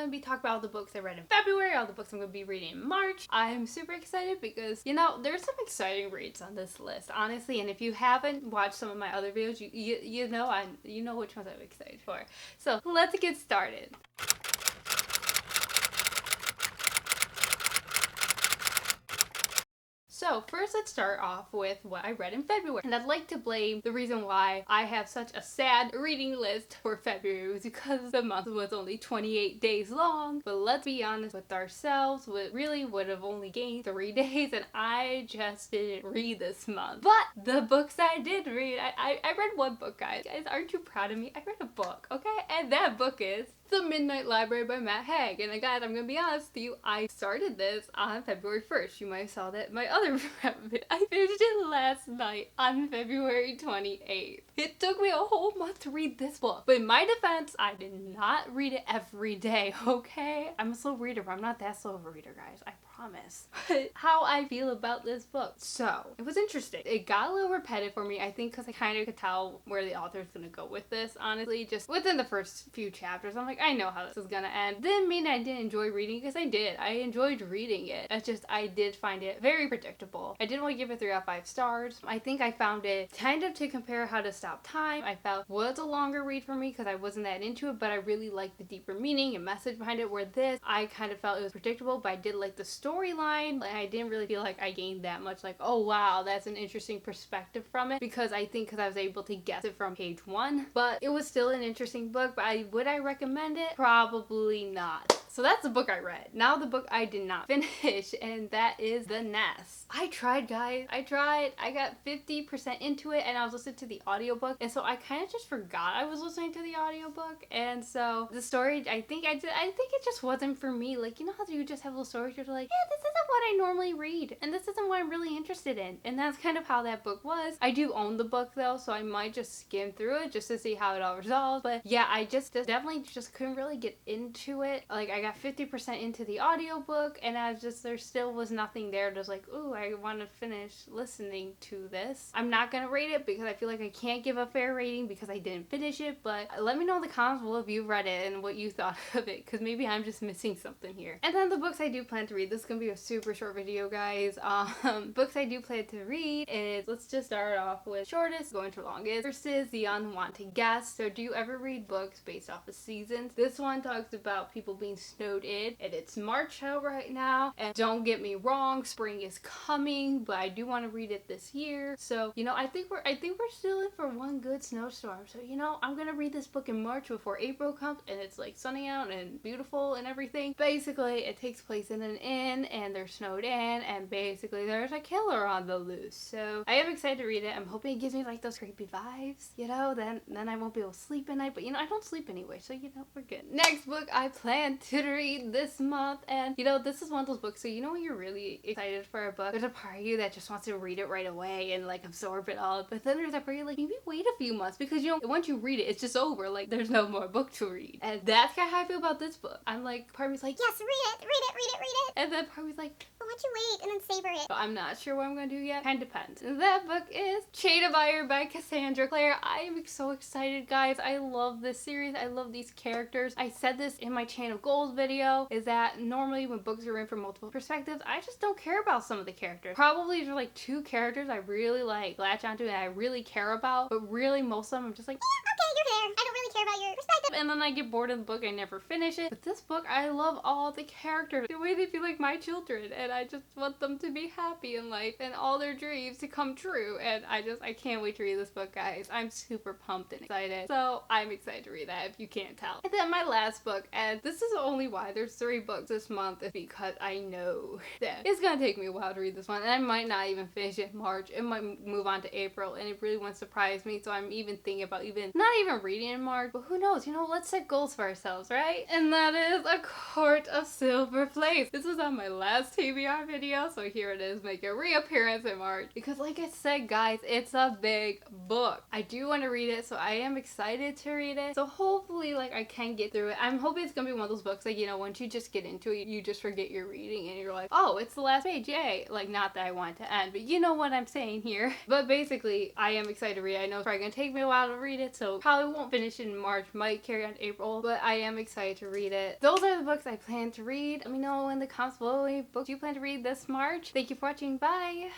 going to be talking about all the books I read in February, all the books I'm going to be reading in March. I'm super excited because, you know, there's some exciting reads on this list, honestly. And if you haven't watched some of my other videos, you know which ones I'm excited for. So let's get started. So first let's start off with what I read in February. And I'd like to blame the reason why I have such a sad reading list for February was because the month was only 28 days long. But let's be honest with ourselves, we really would have only gained 3 days and I just didn't read this month. But the books I did read, I read one book, guys. Guys, aren't you proud of me? I read a book, okay? And that book is The Midnight Library by Matt Haig. And guys, I'm gonna be honest with you, I started this on February 1st. You might have saw that in my other I finished it last night on February 28th. It took me a whole month to read this book. But in my defense, I did not read it every day, okay? I'm a slow reader, but I'm not that slow of a reader, guys. I promise. But how I feel about this book. So, it was interesting. It got a little repetitive for me, I think, because I kind of could tell where the author's gonna go with this, honestly. Just within the first few chapters, I'm like, I know how this is gonna end. Didn't mean I didn't enjoy reading, because I did. I enjoyed reading it. It's just, I did find it very predictable. I didn't want to give it 3 out of 5 stars. I think I found it kind of to compare How to Stop Time. I felt was a longer read for me because I wasn't that into it, but I really liked the deeper meaning and message behind it, where this, I kind of felt it was predictable, but I did like the storyline, and I didn't really feel like I gained that much, like, oh wow, that's an interesting perspective from it, because I was able to guess it from page 1, but it was still an interesting book. But would I recommend it? Probably not. So that's the book I read. Now the book I did not finish, and that is The Nest. I tried, guys. I tried. I got 50% into it, and I was listening to the audiobook, and so I kind of just forgot I was listening to the audiobook. And so the story, I think it just wasn't for me. Like, you know how you just have little stories you're like, yeah, this isn't what I normally read, and this isn't what I'm really interested in. And that's kind of how that book was. I do own the book though, so I might just skim through it just to see how it all resolves. But yeah, I just definitely just couldn't really get into it. Like, I got 50% into the audiobook, and there still was nothing there. Just like, ooh, I want to finish listening to this. I'm not gonna rate it because I feel like I can't give a fair rating because I didn't finish it. But let me know in the comments below if you read it and what you thought of it, because maybe I'm just missing something here. And then the books I do plan to read. This is gonna be a super short video, guys. Books I do plan to read is, let's just start off with shortest going to longest. First is The Unwanted Guests. So do you ever read books based off of seasons? This one talks about people being snowed in, and it's March out right now, and don't get me wrong, spring is coming, but I do want to read it this year. So, you know, I think we're still in for one good snowstorm. So, you know, I'm gonna read this book in March before April comes and it's like sunny out and beautiful and everything. Basically, it takes place in an inn, and they're snowed in, and basically there's a killer on the loose. So I am excited to read it. I'm hoping it gives me like those creepy vibes, you know, then I won't be able to sleep at night, but you know, I don't sleep anyway, so you know, we're good. Next book I plan to read this month, and you know, this is one of those books, so you know when you're really excited for a book, there's a part of you that just wants to read it right away and like absorb it all, but then there's that part you're like, maybe wait a few months, because you know, once you read it, it's just over. Like, there's no more book to read. And that's kind of how I feel about this book. I'm like, part of me's like, yes, read it, and then part of me's like, why don't you wait and then savor it? but I'm not sure what I'm gonna do yet. Kind of depends. And that book is Chain of Iron by Cassandra Clare. I am so excited, guys. I love this series. I love these characters. I said this in my Chain of Goals video, is that normally when books are written from multiple perspectives, I just don't care about some of the characters. Probably there's like 2 characters I really like latch onto and I really care about, but really most of them I'm just like, yeah, okay, you're there. I don't really care about your perspective. and then I get bored of the book, I never finish it. But this book, I love all the characters, the way they feel like my children, and I just want them to be happy in life and all their dreams to come true. And I can't wait to read this book, guys. I'm super pumped and excited. So I'm excited to read that, if you can't tell. And then my last book, and this is only why there's 3 books this month, is because I know that it's gonna take me a while to read this one, and I might not even finish it in March. It might move on to April, and it really won't surprise me. So I'm even thinking about not even reading in March, but who knows, you know, let's set goals for ourselves, right? And that is A Court of Silver Flames. This was on my last TBR video, so here it is, make a reappearance in March, because like I said, guys, it's a big book. I do want to read it, so I am excited to read it. So hopefully, like, I can get through it. I'm hoping it's gonna be one of those books, like, you know, once you just get into it, you just forget you're reading and you're like, oh, it's the last page, yay. Like, not that I want it to end, but you know what I'm saying here. But basically, I am excited to read it. I know it's probably gonna take me a while to read it, so probably won't won't finish in March, might carry on April, but I am excited to read it. Those are the books I plan to read. Let me know in the comments below any books you plan to read this March. Thank you for watching. Bye!